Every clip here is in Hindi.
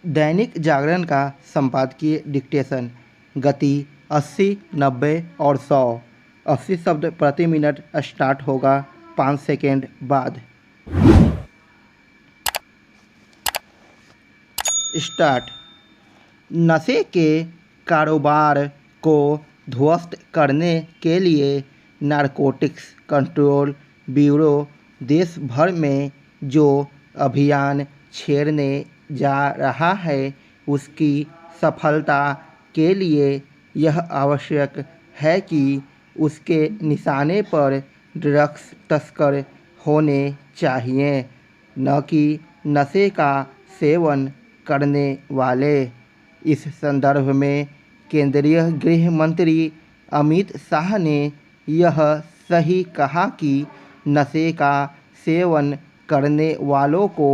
दैनिक जागरण का संपादकीय डिक्टेशन। गति 80, 90 और 100। 80 शब्द प्रति मिनट स्टार्ट होगा 5 सेकेंड बाद। स्टार्ट। नशे के कारोबार को ध्वस्त करने के लिए नारकोटिक्स कंट्रोल ब्यूरो देश भर में जो अभियान छेड़ने जा रहा है उसकी सफलता के लिए यह आवश्यक है कि उसके निशाने पर ड्रग्स तस्कर होने चाहिए, न कि नशे का सेवन करने वाले। इस संदर्भ में केंद्रीय गृह मंत्री अमित शाह ने यह सही कहा कि नशे का सेवन करने वालों को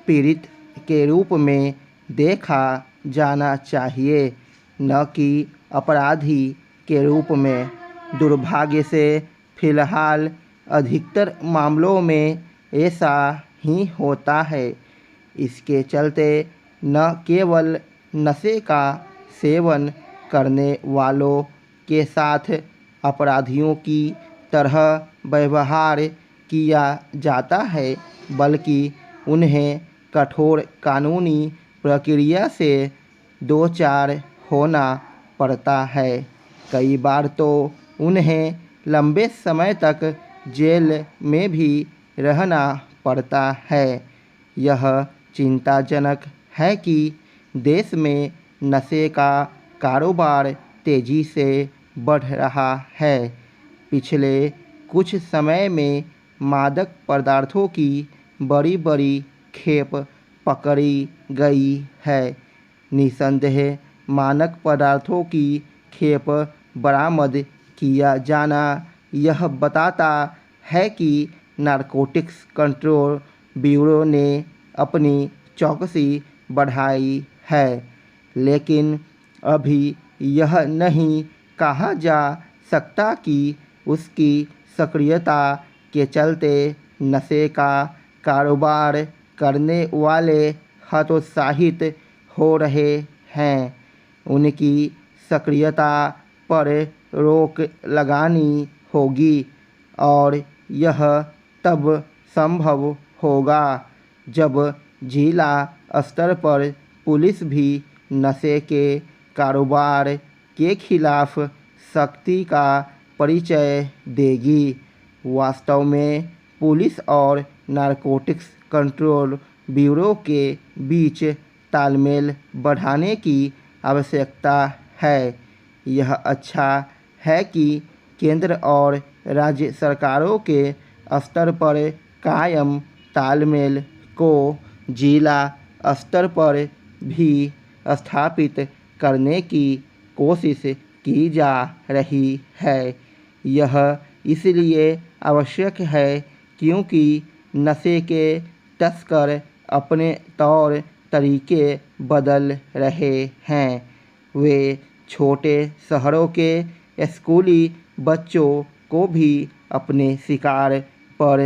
पीड़ित के रूप में देखा जाना चाहिए, न कि अपराधी के रूप में। दुर्भाग्य से फिलहाल अधिकतर मामलों में ऐसा ही होता है। इसके चलते न केवल नशे का सेवन करने वालों के साथ अपराधियों की तरह व्यवहार किया जाता है, बल्कि उन्हें कठोर कानूनी प्रक्रिया से दो चार होना पड़ता है। कई बार तो उन्हें लंबे समय तक जेल में भी रहना पड़ता है। यह चिंताजनक है कि देश में नशे का कारोबार तेजी से बढ़ रहा है। पिछले कुछ समय में मादक पदार्थों की बड़ी बड़ी खेप पकड़ी गई है। निसंदेह मादक पदार्थों की खेप बरामद किया जाना यह बताता है कि नारकोटिक्स कंट्रोल ब्यूरो ने अपनी चौकसी बढ़ाई है, लेकिन अभी यह नहीं कहा जा सकता कि उसकी सक्रियता के चलते नशे का कारोबार करने वाले हतोत्साहित हो रहे हैं। उनकी सक्रियता पर रोक लगानी होगी और यह तब संभव होगा जब जिला स्तर पर पुलिस भी नशे के कारोबार के खिलाफ सख्ती का परिचय देगी। वास्तव में पुलिस और नारकोटिक्स कंट्रोल ब्यूरो के बीच तालमेल बढ़ाने की आवश्यकता है। यह अच्छा है कि केंद्र और राज्य सरकारों के स्तर पर कायम तालमेल को जिला स्तर पर भी स्थापित करने की कोशिश की जा रही है। यह इसलिए आवश्यक है क्योंकि नशे के तस्कर अपने तौर तरीके बदल रहे हैं। वे छोटे शहरों के स्कूली बच्चों को भी अपने शिकार पर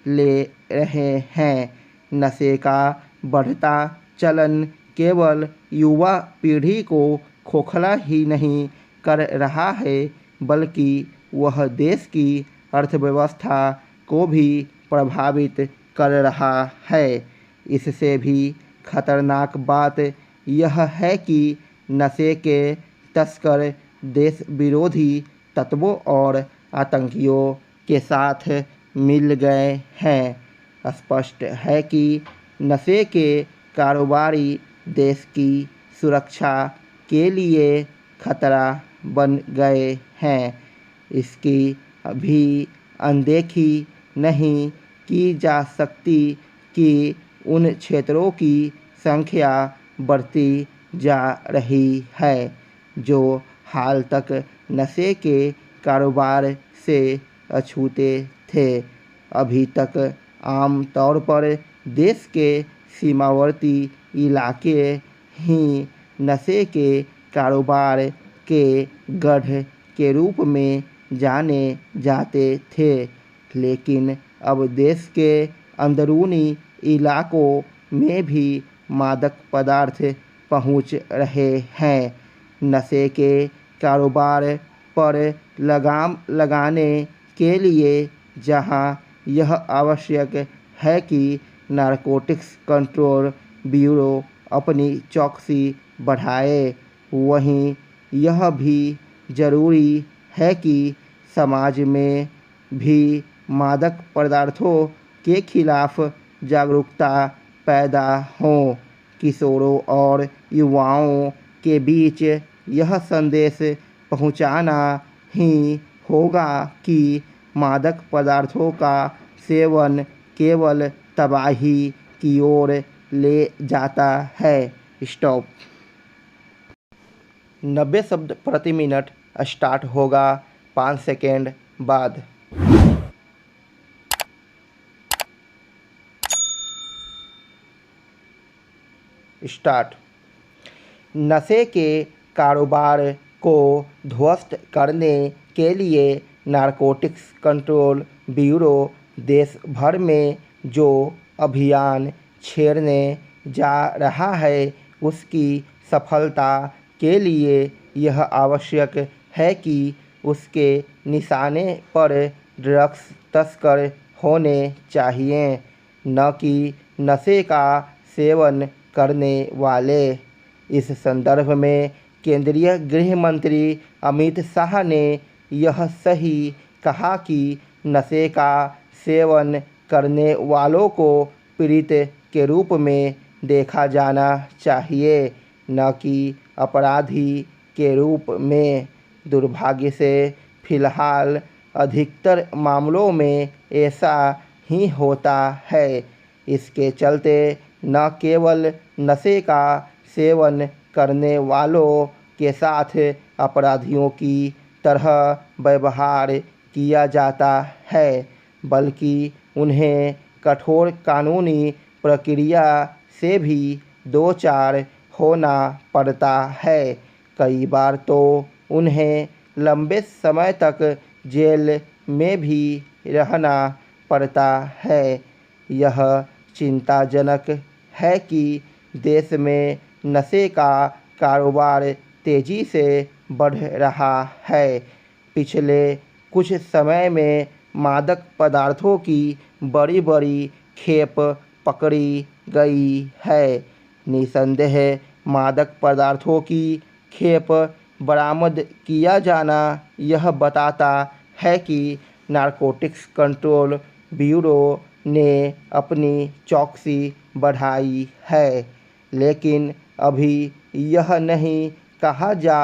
ले रहे हैं। नशे का बढ़ता चलन केवल युवा पीढ़ी को खोखला ही नहीं कर रहा है, बल्कि वह देश की अर्थव्यवस्था को भी प्रभावित कर रहा है। इससे भी खतरनाक बात यह है कि नशे के तस्कर देश विरोधी तत्वों और आतंकियों के साथ मिल गए हैं। स्पष्ट है कि नशे के कारोबारी देश की सुरक्षा के लिए खतरा बन गए हैं। इसकी भी अनदेखी नहीं की जा सकती कि उन क्षेत्रों की संख्या बढ़ती जा रही है जो हाल तक नशे के कारोबार से अछूते थे। अभी तक आम तौर पर देश के सीमावर्ती इलाके ही नशे के कारोबार के गढ़ के रूप में जाने जाते थे, लेकिन अब देश के अंदरूनी इलाकों में भी मादक पदार्थ पहुंच रहे हैं। नशे के कारोबार पर लगाम लगाने के लिए जहां यह आवश्यक है कि नारकोटिक्स कंट्रोल ब्यूरो अपनी चौकसी बढ़ाए, वहीं यह भी जरूरी है कि समाज में भी मादक पदार्थों के खिलाफ जागरूकता पैदा हो। किशोरों और युवाओं के बीच यह संदेश पहुंचाना ही होगा कि मादक पदार्थों का सेवन केवल तबाही की ओर ले जाता है। स्टॉप। 90 शब्द प्रति मिनट स्टार्ट होगा 5 सेकेंड बाद। स्टार्ट। नशे के कारोबार को ध्वस्त करने के लिए नारकोटिक्स कंट्रोल ब्यूरो देश भर में जो अभियान छेड़ने जा रहा है, उसकी सफलता के लिए यह आवश्यक है कि उसके निशाने पर ड्रग्स तस्कर होने चाहिए, न कि नशे का सेवन करने वाले। इस संदर्भ में केंद्रीय गृह मंत्री अमित शाह ने यह सही कहा कि नशे का सेवन करने वालों को पीड़ित के रूप में देखा जाना चाहिए, न कि अपराधी के रूप में। दुर्भाग्य से फिलहाल अधिकतर मामलों में ऐसा ही होता है। इसके चलते न केवल नशे का सेवन करने वालों के साथ अपराधियों की तरह व्यवहार किया जाता है, बल्कि उन्हें कठोर कानूनी प्रक्रिया से भी दो चार होना पड़ता है। कई बार तो उन्हें लंबे समय तक जेल में भी रहना पड़ता है। यह चिंताजनक है कि देश में नशे का कारोबार तेजी से बढ़ रहा है। पिछले कुछ समय में मादक पदार्थों की बड़ी बड़ी खेप पकड़ी गई है। निसंदेह मादक पदार्थों की खेप बरामद किया जाना यह बताता है कि नारकोटिक्स कंट्रोल ब्यूरो ने अपनी चौकसी बढ़ाई है, लेकिन अभी यह नहीं कहा जा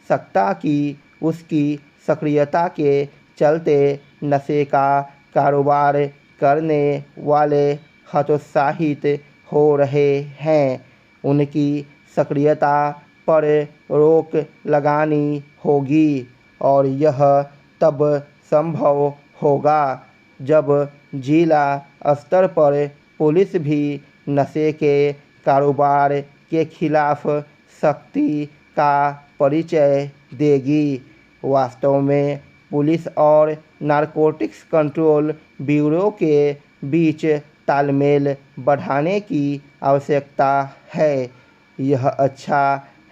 सकता कि उसकी सक्रियता के चलते नशे का कारोबार करने वाले हतोत्साहित हो रहे हैं। उनकी सक्रियता पर रोक लगानी होगी, और यह तब संभव होगा जब जिला स्तर पर पुलिस भी नशे के कारोबार के खिलाफ सख्ती का परिचय देगी। वास्तव में पुलिस और नारकोटिक्स कंट्रोल ब्यूरो के बीच तालमेल बढ़ाने की आवश्यकता है। यह अच्छा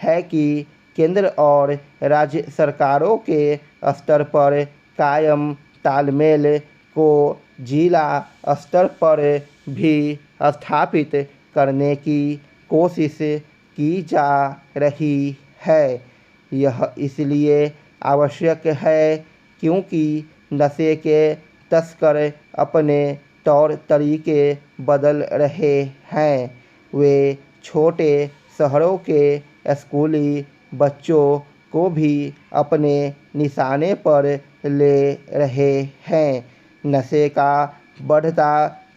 है कि केंद्र और राज्य सरकारों के स्तर पर कायम तालमेल को जिला स्तर पर भी स्थापित करने की कोशिश की जा रही है। यह इसलिए आवश्यक है क्योंकि नशे के तस्कर अपने तौर तरीके बदल रहे हैं। वे छोटे शहरों के स्कूली बच्चों को भी अपने निशाने पर ले रहे हैं। नशे का बढ़ता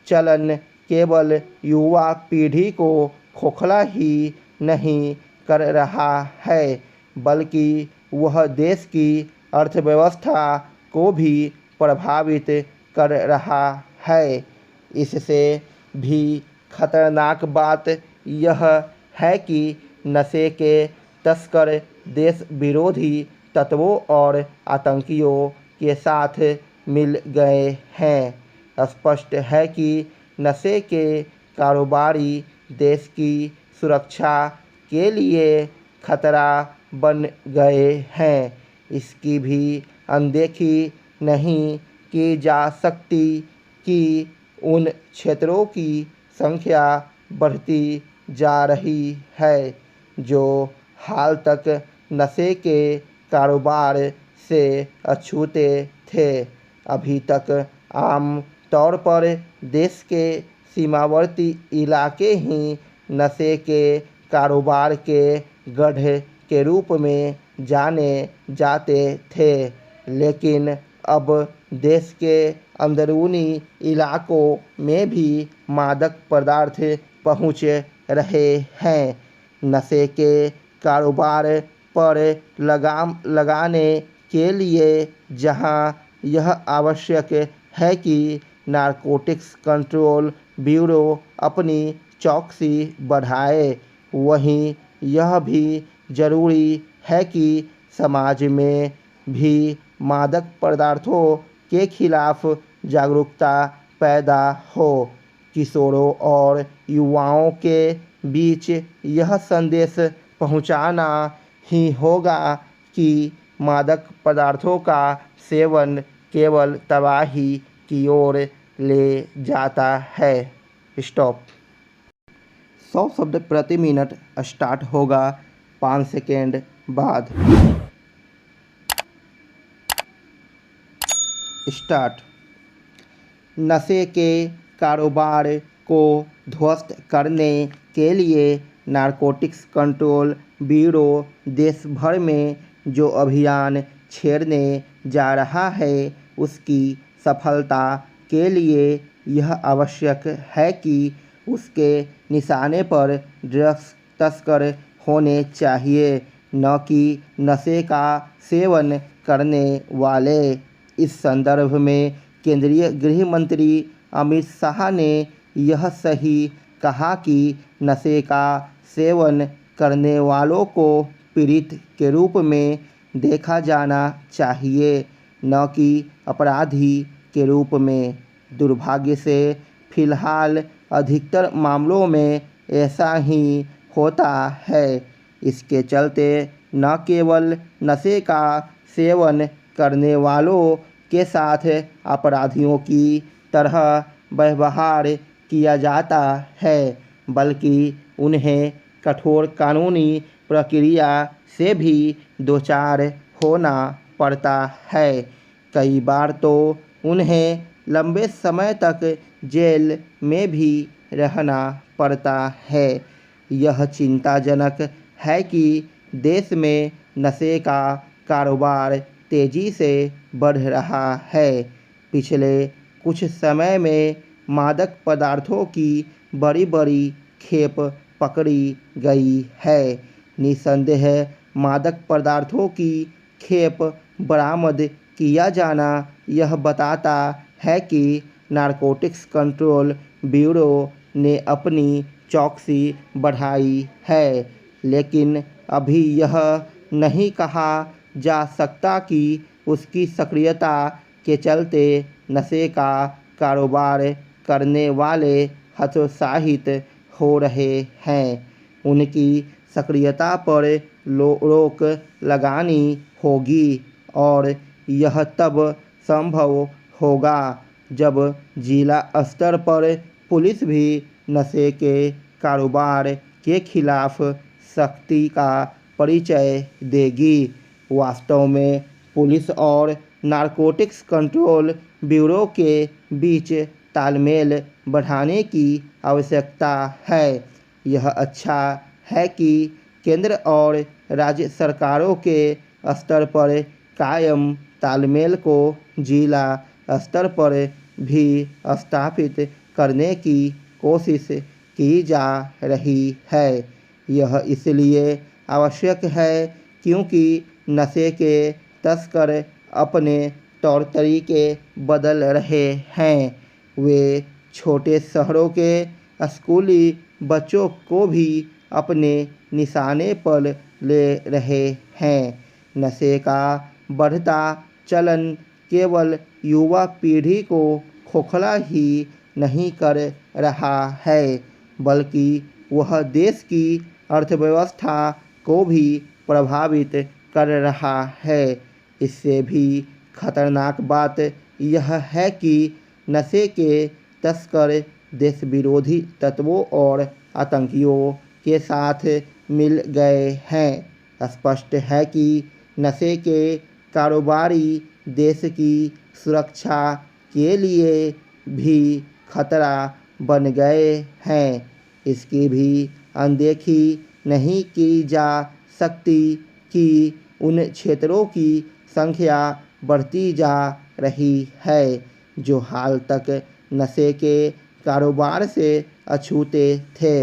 चलन केवल युवा पीढ़ी को खोखला ही नहीं कर रहा है, बल्कि वह देश की अर्थव्यवस्था को भी प्रभावित कर रहा है। इससे भी खतरनाक बात यह है कि नशे के तस्कर देश विरोधी तत्वों और आतंकियों के साथ मिल गए हैं। स्पष्ट है कि नशे के कारोबारी देश की सुरक्षा के लिए खतरा बन गए हैं। इसकी भी अनदेखी नहीं की जा सकती कि उन क्षेत्रों की संख्या बढ़ती जा रही है जो हाल तक नशे के कारोबार से अछूते थे। अभी तक आम तौर पर देश के सीमावर्ती इलाके ही नशे के कारोबार के गढ़ के रूप में जाने जाते थे, लेकिन अब देश के अंदरूनी इलाकों में भी मादक पदार्थ पहुंच रहे हैं। नशे के कारोबार पर लगाम लगाने के लिए जहां यह आवश्यक है कि नारकोटिक्स कंट्रोल ब्यूरो अपनी चौकसी बढ़ाए, वहीं यह भी जरूरी है कि समाज में भी मादक पदार्थों के खिलाफ जागरूकता पैदा हो। किशोरों और युवाओं के बीच यह संदेश पहुंचाना ही होगा कि मादक पदार्थों का सेवन केवल तबाही की ओर ले जाता है। स्टॉप। 100 शब्द प्रति मिनट स्टार्ट होगा 5 सेकेंड बाद। स्टार्ट। नशे के कारोबार को ध्वस्त करने के लिए नारकोटिक्स कंट्रोल ब्यूरो देश भर में जो अभियान छेड़ने जा रहा है, उसकी सफलता के लिए यह आवश्यक है कि उसके निशाने पर ड्रग्स तस्कर होने चाहिए, न कि नशे का सेवन करने वाले। इस संदर्भ में केंद्रीय गृह मंत्री अमित शाह ने यह सही कहा कि नशे का सेवन करने वालों को पीड़ित के रूप में देखा जाना चाहिए, न कि अपराधी के रूप में। दुर्भाग्य से फिलहाल अधिकतर मामलों में ऐसा ही होता है। इसके चलते न केवल नशे का सेवन करने वालों के साथ अपराधियों की तरह व्यवहार किया जाता है, बल्कि उन्हें कठोर कानूनी प्रक्रिया से भी दो चार होना पड़ता है। कई बार तो उन्हें लंबे समय तक जेल में भी रहना पड़ता है। यह चिंताजनक है कि देश में नशे का कारोबार तेजी से बढ़ रहा है। पिछले कुछ समय में मादक पदार्थों की बड़ी बड़ी खेप पकड़ी गई है। निसंदेह मादक पदार्थों की खेप बरामद किया जाना यह बताता है कि नारकोटिक्स कंट्रोल ब्यूरो ने अपनी चौकसी बढ़ाई है, लेकिन अभी यह नहीं कहा जा सकता कि उसकी सक्रियता के चलते नशे का कारोबार करने वाले हतोत्साहित हो रहे हैं। उनकी सक्रियता पर रोक लगानी होगी और यह तब संभव होगा जब जिला स्तर पर पुलिस भी नशे के कारोबार के खिलाफ सख्ती का परिचय देगी। वास्तव में पुलिस और नारकोटिक्स कंट्रोल ब्यूरो के बीच तालमेल बढ़ाने की आवश्यकता है। यह अच्छा है कि केंद्र और राज्य सरकारों के स्तर पर कायम तालमेल को जिला स्तर पर भी स्थापित करने की कोशिश की जा रही है। यह इसलिए आवश्यक है क्योंकि नशे के तस्कर अपने तौर तरीके बदल रहे हैं। वे छोटे शहरों के स्कूली बच्चों को भी अपने निशाने पर ले रहे हैं। नशे का बढ़ता चलन केवल युवा पीढ़ी को खोखला ही नहीं कर रहा है, बल्कि वह देश की अर्थव्यवस्था को भी प्रभावित कर रहा है। इससे भी खतरनाक बात यह है कि नशे के तस्कर देश विरोधी तत्वों और आतंकियों के साथ मिल गए हैं। स्पष्ट है कि नशे के कारोबारी देश की सुरक्षा के लिए भी खतरा बन गए हैं। इसकी भी अनदेखी नहीं की जा सकती कि उन क्षेत्रों की संख्या बढ़ती जा रही है जो हाल तक नशे के कारोबार से अछूते थे।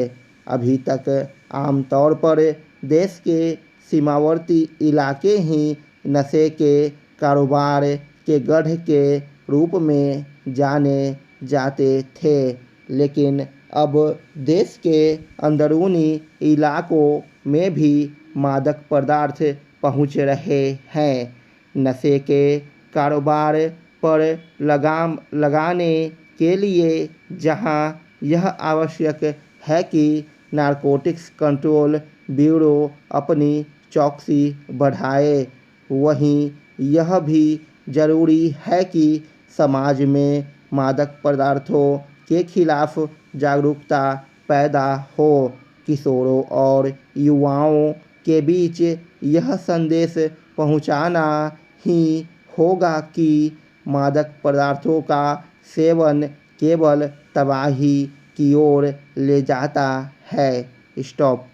अभी तक आमतौर पर देश के सीमावर्ती इलाके ही नशे के कारोबार के गढ़ के रूप में जाने जाते थे, लेकिन अब देश के अंदरूनी इलाकों में भी मादक पदार्थ पहुंच रहे हैं। नशे के कारोबार पर लगाम लगाने के लिए जहां यह आवश्यक है कि नारकोटिक्स कंट्रोल ब्यूरो अपनी चौकसी बढ़ाए, वहीं यह भी जरूरी है कि समाज में मादक पदार्थों के खिलाफ जागरूकता पैदा हो। किशोरों और युवाओं के बीच यह संदेश पहुंचाना ही होगा कि मादक पदार्थों का सेवन केवल तबाही की ओर ले जाता है। स्टॉप।